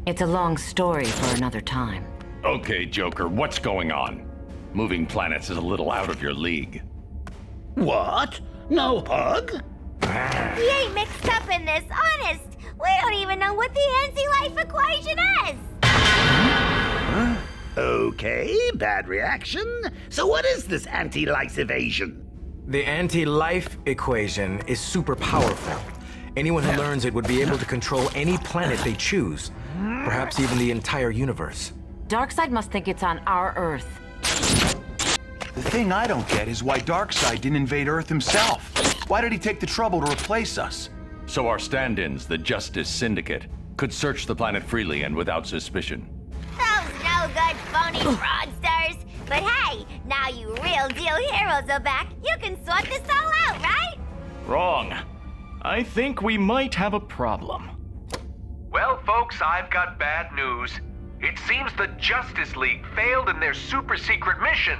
It's a long story for another time. Okay, Joker, what's going on? Moving planets is a little out of your league. What? No hug? We ain't mixed up in this, honest. We don't even know what the anti-life equation is. Okay, bad reaction. So what is this anti-life evasion? The anti-life equation is super powerful. Anyone who learns it would be able to control any planet they choose, perhaps even the entire universe. Darkseid must think it's on our Earth. The thing I don't get is why Darkseid didn't invade Earth himself. Why did he take the trouble to replace us? So our stand-ins, the Justice Syndicate, could search the planet freely and without suspicion. Those no-good phony fraudsters. But hey, now you real-deal heroes are back. You can sort this all out, right? Wrong. I think we might have a problem. Well, folks, I've got bad news. It seems the Justice League failed in their super-secret mission,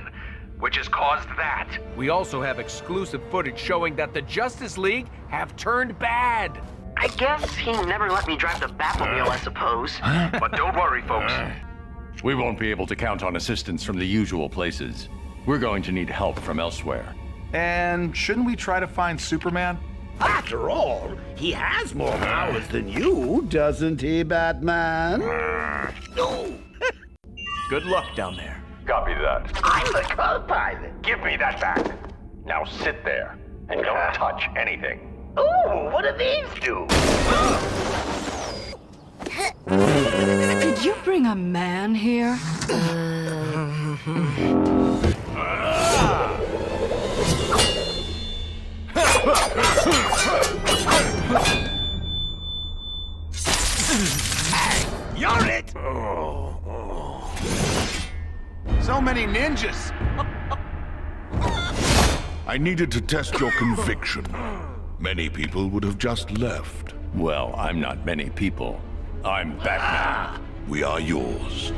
which has caused that. We also have exclusive footage showing that the Justice League have turned bad. I guess he never let me drive the Batmobile, I suppose. But don't worry, folks. We won't be able to count on assistance from the usual places. We're going to need help from elsewhere. And shouldn't we try to find Superman? After all, he has more powers than you, doesn't he, Batman? No. Good luck down there. Copy that. I'm the co-pilot. Give me that back. Now sit there and don't touch anything. Ooh, what do these do? Did you bring a man here? You're it! So many ninjas! I needed to test your conviction. Many people would have just left. Well, I'm not many people. I'm Batman. We are yours.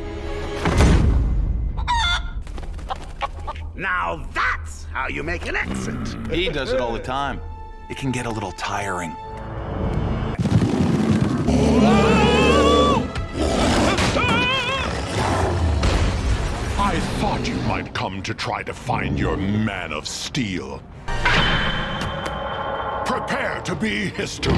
Now that's how you make an exit. He does it all the time. It can get a little tiring. I thought you might come to try to find your Man of Steel. Prepare to be history.